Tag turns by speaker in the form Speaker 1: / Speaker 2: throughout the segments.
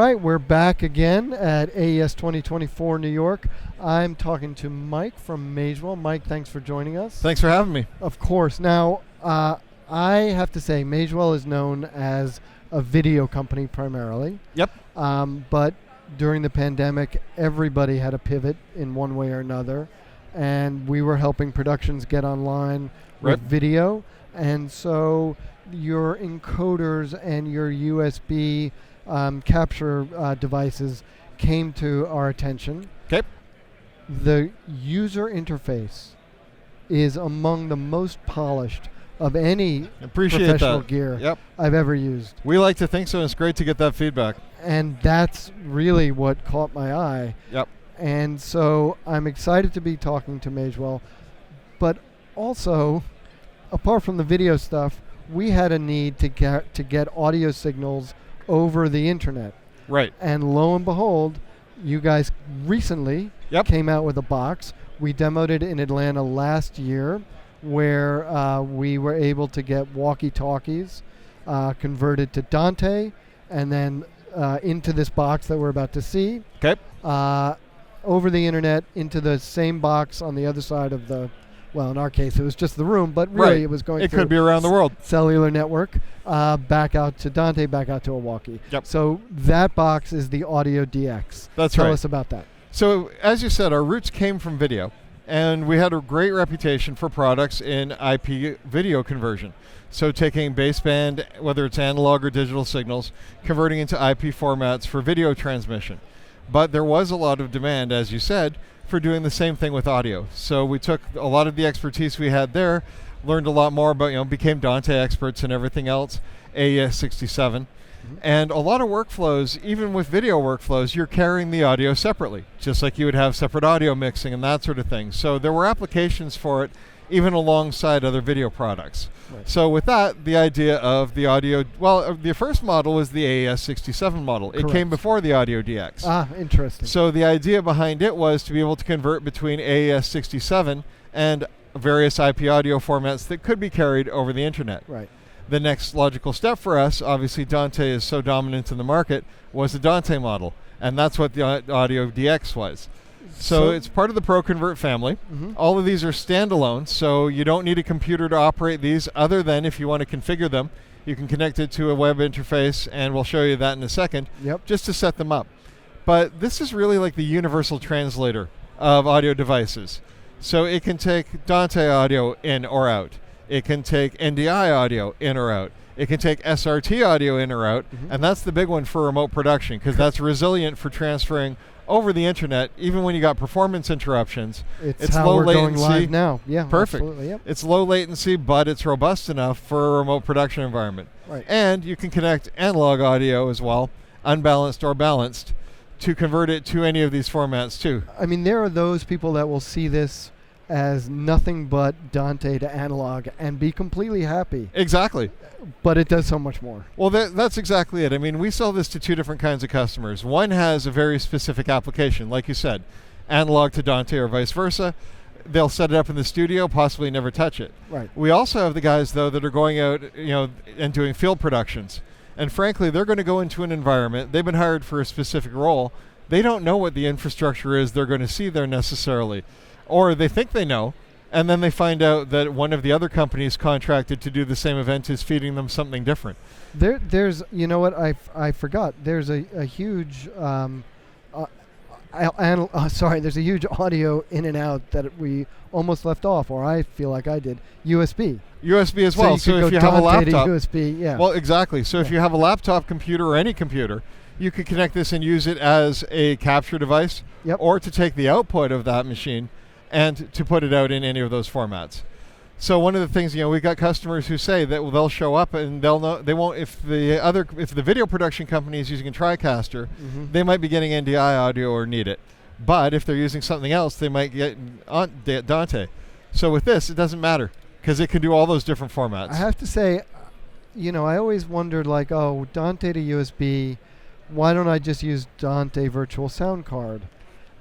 Speaker 1: right, we're back again at AES 2024 New York. I'm talking to Mike from Magewell. Mike, thanks for joining us.
Speaker 2: Thanks for having me.
Speaker 1: Of course. Now, I have to say, Magewell is known as a video company primarily.
Speaker 2: Yep.
Speaker 1: But during the pandemic, everybody had a pivot in one way or another, and we were helping productions get online with video. And so your encoders and your USB capture devices came to our attention.
Speaker 2: Okay.
Speaker 1: The user interface is among the most polished of any professional gear I've ever used.
Speaker 2: We like to think so, and it's great to get that feedback.
Speaker 1: And that's really what caught my eye.
Speaker 2: Yep.
Speaker 1: And so I'm excited to be talking to Magewell. But also, apart from the video stuff, we had a need to get audio signals over the internet.
Speaker 2: Right.
Speaker 1: And lo and behold, you guys recently came out with a box. We demoed it in Atlanta last year, where we were able to get walkie-talkies converted to Dante, and then into this box that we're about to see.
Speaker 2: Okay.
Speaker 1: Over the internet into the same box on the other side of the, well, in our case, it was just the room, but really it was going
Speaker 2: through. It could be around the world.
Speaker 1: Cellular network, back out to Dante, back out to a walkie.
Speaker 2: Yep.
Speaker 1: So that box is the Audio DX.
Speaker 2: That's
Speaker 1: Tell us about that.
Speaker 2: So as you said, our roots came from video, and we had a great reputation for products in IP video conversion. So taking baseband, whether it's analog or digital signals, converting into IP formats for video transmission. But there was a lot of demand, as you said, for doing the same thing with audio. So we took a lot of the expertise we had there, learned a lot more about, became Dante experts and everything else, AES 67. And a lot of workflows, even with video workflows, you're carrying the audio separately, just like you would have separate audio mixing and that sort of thing. So there were applications for it, even alongside other video products. Right. So with that, the idea of the audio, the first model was the AES 67 model. Correct. It came before the Audio DX.
Speaker 1: Ah, interesting.
Speaker 2: So the idea behind it was to be able to convert between AES 67 and various IP audio formats that could be carried over the internet.
Speaker 1: Right.
Speaker 2: The next logical step for us, obviously Dante is so dominant in the market, was the Dante model. And that's what the Audio DX was. So it's part of the ProConvert family. All of these are standalone, so you don't need a computer to operate these, other than if you want to configure them. You can connect it to a web interface, and we'll show you that in a second, just to set them up. But this is really like the universal translator of audio devices. So it can take Dante audio in or out. It can take NDI audio in or out. It can take SRT audio in or out, and that's the big one for remote production, because that's resilient for transferring over the internet, even when you got performance interruptions.
Speaker 1: It's how
Speaker 2: low
Speaker 1: we're
Speaker 2: latency.
Speaker 1: Going live now. Yeah,
Speaker 2: perfect.
Speaker 1: Absolutely, yep.
Speaker 2: It's low latency, but it's robust enough for a remote production environment.
Speaker 1: Right.
Speaker 2: And you can connect analog audio as well, unbalanced or balanced, to convert it to any of these formats too.
Speaker 1: I mean, there are those people that will see this as nothing but Dante to analog and be completely happy.
Speaker 2: Exactly.
Speaker 1: But it does so much more.
Speaker 2: Well, that's exactly it. I mean, we sell this to two different kinds of customers. One has a very specific application, like you said, analog to Dante or vice versa. They'll set it up in the studio, possibly never touch it.
Speaker 1: Right.
Speaker 2: We also have the guys, though, that are going out, and doing field productions. And frankly, they're going to go into an environment. They've been hired for a specific role. They don't know what the infrastructure is they're going to see there necessarily. Or they think they know, and then they find out that one of the other companies contracted to do the same event is feeding them something different.
Speaker 1: There's, you know what, I forgot. There's a huge, there's a huge audio in and out that we almost left off, or I feel like I did. USB.
Speaker 2: USB as well. So if you have a laptop,
Speaker 1: USB, yeah.
Speaker 2: Well, exactly. So if you have a laptop computer or any computer, you could connect this and use it as a capture device, or to take the output of that machine and to put it out in any of those formats. So one of the things, we've got customers who say that they'll show up and they'll know they won't, if the video production company is using a TriCaster, they might be getting NDI audio or need it. But if they're using something else, they might get Dante. So with this, it doesn't matter, because it can do all those different formats.
Speaker 1: I have to say, I always wondered, Dante to USB, why don't I just use Dante Virtual Sound Card?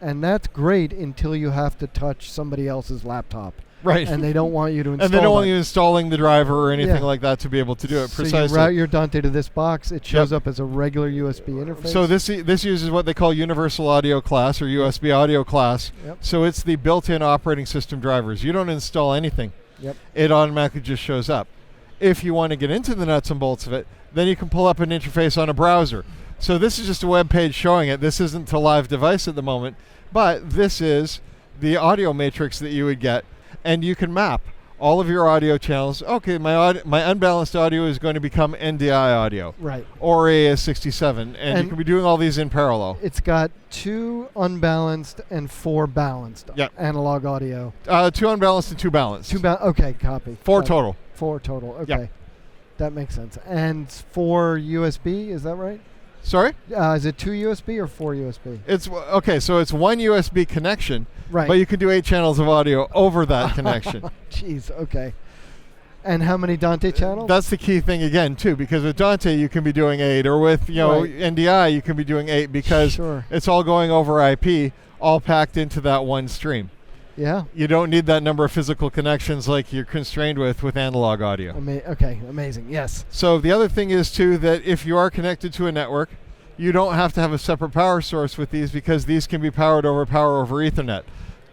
Speaker 1: And that's great until you have to touch somebody else's laptop.
Speaker 2: Right.
Speaker 1: And they don't want you to install
Speaker 2: And they don't want
Speaker 1: that.
Speaker 2: you installing the driver or anything
Speaker 1: Yeah.
Speaker 2: like that to be able to do it
Speaker 1: So
Speaker 2: precisely.
Speaker 1: you route your Dante to this box. It shows
Speaker 2: Yep.
Speaker 1: up as a regular USB interface.
Speaker 2: So this uses what they call Universal Audio Class or USB Audio Class.
Speaker 1: Yep.
Speaker 2: So it's the built-in operating system drivers. You don't install anything.
Speaker 1: Yep.
Speaker 2: It automatically just shows up. If you want to get into the nuts and bolts of it, then you can pull up an interface on a browser. So this is just a web page showing it. This isn't a live device at the moment, but this is the audio matrix that you would get, and you can map all of your audio channels. Okay, my unbalanced audio is going to become NDI audio.
Speaker 1: Right.
Speaker 2: Or AES 67, and you
Speaker 1: And
Speaker 2: can be doing all these in parallel.
Speaker 1: It's got 2 unbalanced and 4 balanced
Speaker 2: Yep.
Speaker 1: analog audio.
Speaker 2: 2 unbalanced and 2 balanced.
Speaker 1: Okay, copy.
Speaker 2: 4
Speaker 1: Got it.
Speaker 2: total.
Speaker 1: 4 total. Okay.
Speaker 2: Yep.
Speaker 1: That makes sense. And 4 USB, is that right?
Speaker 2: Sorry?
Speaker 1: Is it 2 USB or 4 USB?
Speaker 2: It's okay, so it's 1 USB connection,
Speaker 1: Right.
Speaker 2: but you can do 8 channels of audio over that connection.
Speaker 1: Jeez, okay. And how many Dante channels?
Speaker 2: That's the key thing again too, because with Dante you can be doing 8, or with
Speaker 1: Right.
Speaker 2: NDI you can be doing 8 because
Speaker 1: Sure.
Speaker 2: it's all going over IP, all packed into that one stream.
Speaker 1: Yeah.
Speaker 2: You don't need that number of physical connections like you're constrained with analog audio.
Speaker 1: Okay, amazing. Yes.
Speaker 2: So the other thing is too that if you are connected to a network, you don't have to have a separate power source with these because these can be powered over Ethernet.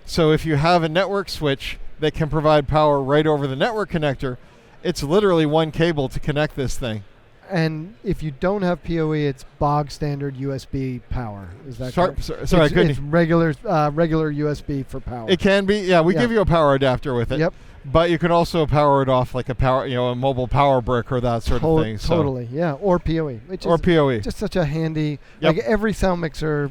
Speaker 2: So if you have a network switch that can provide power right over the network connector, it's literally one cable to connect this thing.
Speaker 1: And if you don't have PoE, it's bog standard USB power. Is that
Speaker 2: Sorry,
Speaker 1: correct?
Speaker 2: sorry, I
Speaker 1: it's,
Speaker 2: couldn't.
Speaker 1: it's regular USB for power.
Speaker 2: It can be, yeah. We
Speaker 1: Yeah.
Speaker 2: give you a power adapter with it.
Speaker 1: Yep.
Speaker 2: But you can also power it off like a mobile power brick or that sort of thing. So.
Speaker 1: Totally, yeah. Or PoE, which
Speaker 2: Or
Speaker 1: is
Speaker 2: PoE.
Speaker 1: just such a handy.
Speaker 2: Yep.
Speaker 1: Like every sound mixer,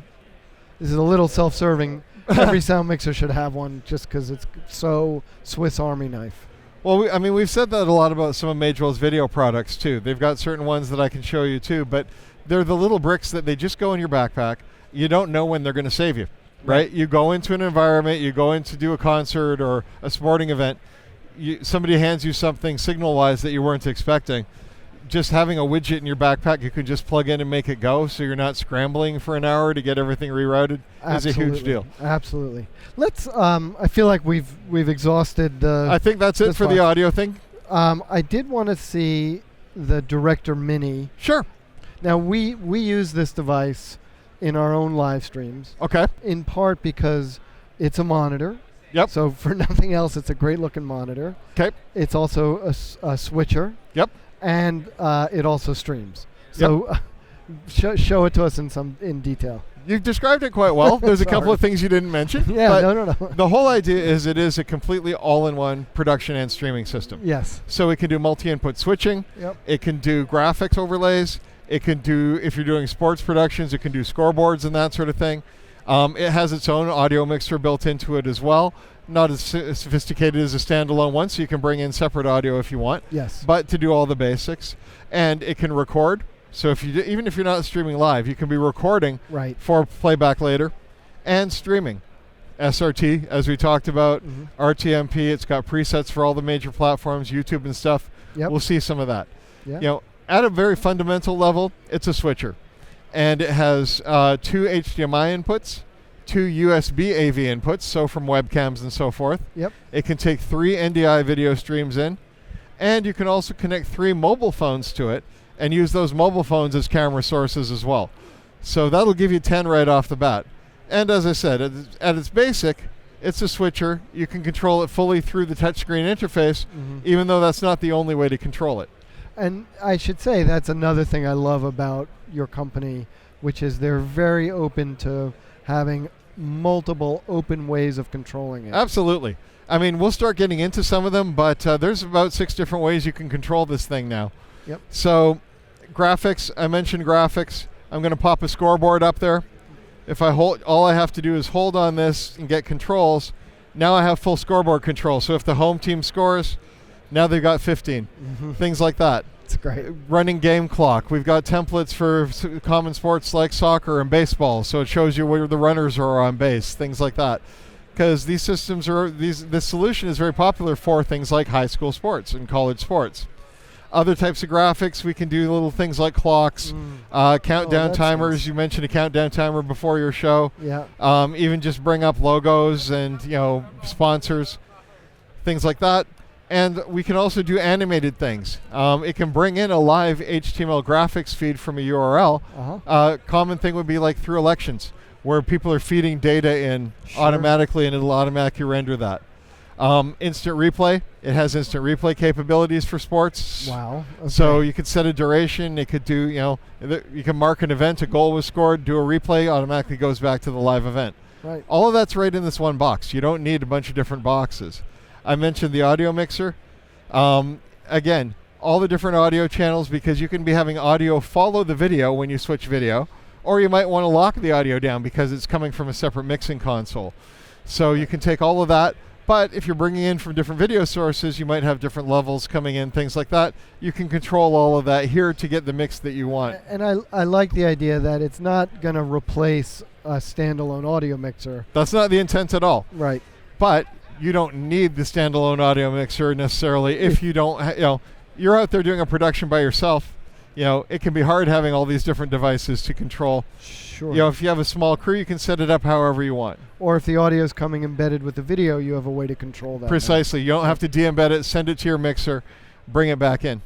Speaker 1: this is a little self-serving. Every sound mixer should have one, just because it's so Swiss Army knife.
Speaker 2: Well, we've said that a lot about some of Magewell's video products too. They've got certain ones that I can show you too, but they're the little bricks that they just go in your backpack. You don't know when they're going to save you, right? You go into an environment, you go in to do a concert or a sporting event, somebody hands you something signal-wise that you weren't expecting. Just having a widget in your backpack you can just plug in and make it go, so you're not scrambling for an hour to get everything rerouted. Is a huge deal.
Speaker 1: Absolutely. Let's. I feel like we've exhausted the.
Speaker 2: I think that's it for the audio thing.
Speaker 1: I did want to see the Director Mini.
Speaker 2: Sure.
Speaker 1: Now we use this device in our own live streams.
Speaker 2: Okay.
Speaker 1: In part because it's a monitor.
Speaker 2: Yep.
Speaker 1: So for nothing else, it's a great looking monitor.
Speaker 2: Okay.
Speaker 1: It's also a switcher.
Speaker 2: Yep.
Speaker 1: And it also streams. So show it to us in detail.
Speaker 2: You've described it quite well. There's a couple of things you didn't mention.
Speaker 1: Yeah,
Speaker 2: but
Speaker 1: no.
Speaker 2: The whole idea is it is a completely all-in-one production and streaming system.
Speaker 1: Yes.
Speaker 2: So it can do multi-input switching.
Speaker 1: Yep.
Speaker 2: It can do graphics overlays. It can do, if you're doing sports productions, it can do scoreboards and that sort of thing. It has its own audio mixer built into it as well. Not as sophisticated as a standalone one, so you can bring in separate audio if you want.
Speaker 1: Yes.
Speaker 2: But to do all the basics. And it can record. So even if you're not streaming live, you can be recording for playback later and streaming. SRT, as we talked about, RTMP, it's got presets for all the major platforms, YouTube and stuff.
Speaker 1: Yep.
Speaker 2: We'll see some of that.
Speaker 1: Yep.
Speaker 2: At a very fundamental level, it's a switcher. And it has 2 HDMI inputs, 2 USB AV inputs, so from webcams and so forth.
Speaker 1: Yep.
Speaker 2: It can take 3 NDI video streams in. And you can also connect 3 mobile phones to it and use those mobile phones as camera sources as well. So that'll give you 10 right off the bat. And as I said, at its basic, it's a switcher. You can control it fully through the touchscreen interface, even though that's not the only way to control it.
Speaker 1: And I should say that's another thing I love about your company, which is they're very open to having multiple open ways of controlling it.
Speaker 2: Absolutely. I mean, we'll start getting into some of them, but there's about 6 different ways you can control this thing now.
Speaker 1: Yep.
Speaker 2: So graphics, I mentioned graphics. I'm going to pop a scoreboard up there. If I hold, all I have to do is hold on this and get controls. Now I have full scoreboard control. So if the home team scores, now they've got 15. Things like that.
Speaker 1: It's great.
Speaker 2: Running game clock. We've got templates for common sports like soccer and baseball, so it shows you where the runners are on base, things like that. Because these systems are, this solution is very popular for things like high school sports and college sports. Other types of graphics, we can do little things like clocks, countdown timers.
Speaker 1: Nice.
Speaker 2: You mentioned a countdown timer before your show.
Speaker 1: Yeah.
Speaker 2: Even just bring up logos and sponsors. things like that. And we can also do animated things. It can bring in a live HTML graphics feed from a URL. Common thing would be like through elections, where people are feeding data in automatically, and it'll automatically render that. Instant replay. It has instant replay capabilities for sports.
Speaker 1: Wow. Okay.
Speaker 2: So you could set a duration. It could do, you can mark an event, a goal was scored, do a replay, automatically goes back to the live event.
Speaker 1: Right.
Speaker 2: All of that's right in this one box. You don't need a bunch of different boxes. I mentioned the audio mixer. Again, all the different audio channels, because you can be having audio follow the video when you switch video, or you might want to lock the audio down because it's coming from a separate mixing console. So you can take all of that, but if you're bringing in from different video sources, you might have different levels coming in, things like that. You can control all of that here to get the mix that you want.
Speaker 1: And I like the idea that it's not going to replace a standalone audio mixer.
Speaker 2: That's not the intent at all.
Speaker 1: Right.
Speaker 2: But you don't need the standalone audio mixer necessarily if you don't, you're out there doing a production by yourself. It can be hard having all these different devices to control.
Speaker 1: Sure.
Speaker 2: If you have a small crew, you can set it up however you want.
Speaker 1: Or if the audio is coming embedded with the video, you have a way to control that.
Speaker 2: Precisely. You don't have to de-embed it, send it to your mixer, bring it back in.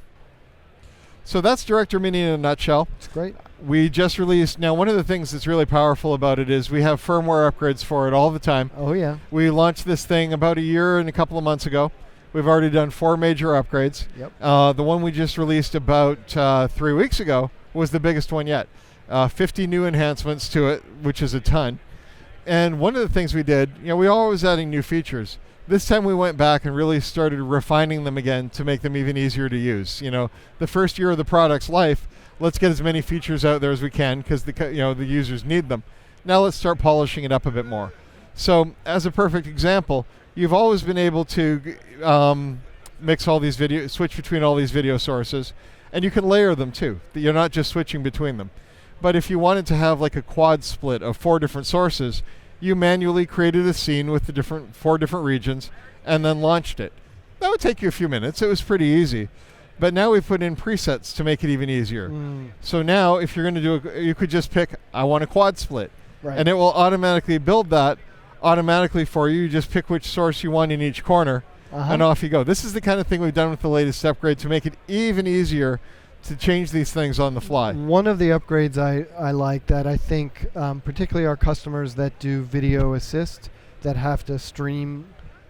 Speaker 2: So that's Director Mini in a nutshell.
Speaker 1: It's great.
Speaker 2: We just released, now one of the things that's really powerful about it is we have firmware upgrades for it all the time.
Speaker 1: Oh yeah.
Speaker 2: We launched this thing about a year and a couple of months ago. We've already done 4 major upgrades.
Speaker 1: Yep.
Speaker 2: The one we just released about 3 weeks ago was the biggest one yet. 50 new enhancements to it, which is a ton. And one of the things we did, we always adding new features. This time we went back and really started refining them again to make them even easier to use. The first year of the product's life, let's get as many features out there as we can because the users need them. Now let's start polishing it up a bit more. So as a perfect example, you've always been able to mix all these switch between all these video sources, and you can layer them too. You're not just switching between them. But if you wanted to have like a quad split of 4 different sources, you manually created a scene with the 4 different regions and then launched it. That would take you a few minutes. It was pretty easy. But now we've put in presets to make it even easier. So now if you're going to do you could just pick, I want a quad split.
Speaker 1: Right.
Speaker 2: And it will automatically build that automatically for you. You just pick which source you want in each corner, and off you go. This is the kind of thing we've done with the latest upgrade to make it even easier to change these things on the fly.
Speaker 1: One of the upgrades I like that I think particularly our customers that do video assist, that have to stream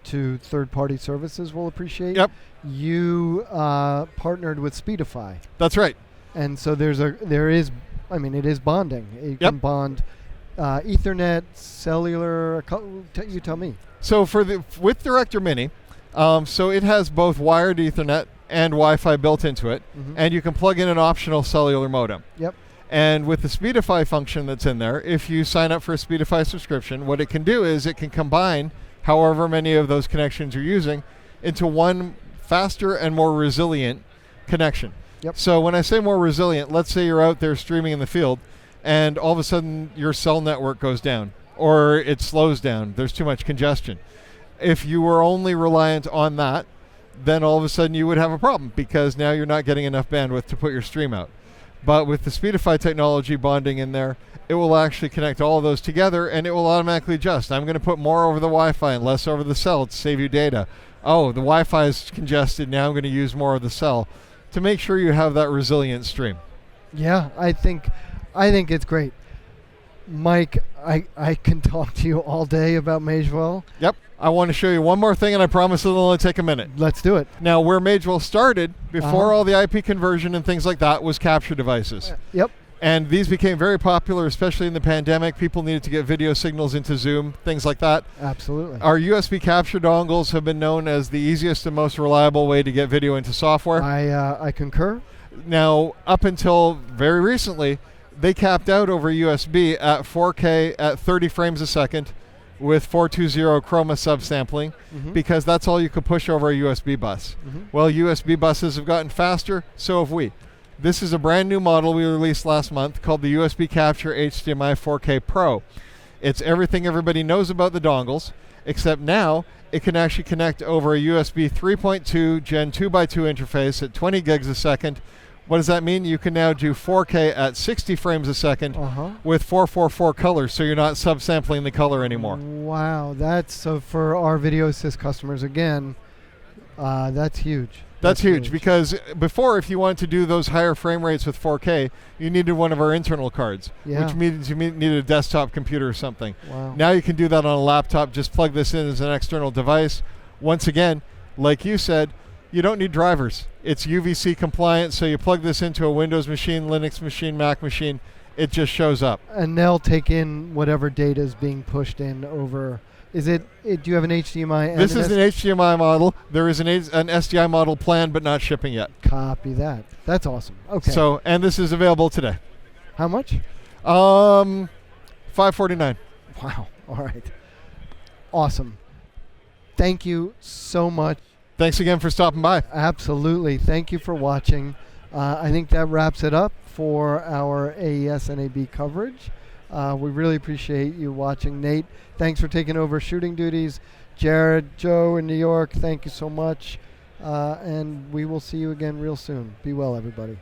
Speaker 1: to third-party services will appreciate.
Speaker 2: Yep.
Speaker 1: You partnered with Speedify.
Speaker 2: That's right.
Speaker 1: And so it is bonding. You can bond Ethernet, cellular, you tell me.
Speaker 2: So with Director Mini, so it has both wired Ethernet and Wi-Fi built into it, and you can plug in an optional cellular modem.
Speaker 1: Yep.
Speaker 2: And with the Speedify function that's in there, if you sign up for a Speedify subscription, what it can do is it can combine however many of those connections you're using into one faster and more resilient connection.
Speaker 1: Yep.
Speaker 2: So when I say more resilient, let's say you're out there streaming in the field, and all of a sudden your cell network goes down, or it slows down, there's too much congestion. If you were only reliant on that, then all of a sudden you would have a problem because now you're not getting enough bandwidth to put your stream out. But with the Speedify technology bonding in there, it will actually connect all of those together and it will automatically adjust. I'm going to put more over the Wi-Fi and less over the cell to save you data. Oh, the Wi-Fi is congested, now I'm going to use more of the cell to make sure you have that resilient stream.
Speaker 1: Yeah, I think it's great. Mike, I can talk to you all day about Magewell.
Speaker 2: Yep. I want to show you one more thing, and I promise it'll only take a minute.
Speaker 1: Let's do it.
Speaker 2: Now, where Magewell started, before all the IP conversion and things like that, was capture devices.
Speaker 1: Yep.
Speaker 2: And these became very popular, especially in the pandemic. People needed to get video signals into Zoom, things like that.
Speaker 1: Absolutely.
Speaker 2: Our USB capture dongles have been known as the easiest and most reliable way to get video into software.
Speaker 1: I concur.
Speaker 2: Now, up until very recently, they capped out over USB at 4K at 30 frames a second with 420 chroma subsampling because that's all you could push over a USB bus. Well, USB buses have gotten faster, so have we. This is a brand new model we released last month called the USB Capture HDMI 4K Pro. It's everything everybody knows about the dongles, except now it can actually connect over a USB 3.2 Gen 2x2 interface at 20 gigs a second. What does that mean? You can now do 4K at 60 frames a second with 444 colors, so you're not subsampling the color anymore.
Speaker 1: Wow, that's so for our video assist customers again. That's huge.
Speaker 2: That's huge because before, if you wanted to do those higher frame rates with 4K, you needed one of our internal cards, which means you needed a desktop computer or something.
Speaker 1: Wow.
Speaker 2: Now you can do that on a laptop. Just plug this in as an external device. Once again, like you said, you don't need drivers. It's UVC compliant, so you plug this into a Windows machine, Linux machine, Mac machine, it just shows up.
Speaker 1: And they'll take in whatever data is being pushed in over. Do you have an HDMI?
Speaker 2: This is an HDMI model. There is an SDI model planned, but not shipping yet.
Speaker 1: Copy that. That's awesome. Okay.
Speaker 2: So, and this is available today.
Speaker 1: How much?
Speaker 2: $549.
Speaker 1: Wow. All right. Awesome. Thank you so much.
Speaker 2: Thanks again for stopping by.
Speaker 1: Absolutely. Thank you for watching. I think that wraps it up for our AES NAB coverage. We really appreciate you watching. Nate, thanks for taking over shooting duties. Jared, Joe in New York, thank you so much. And we will see you again real soon. Be well, everybody.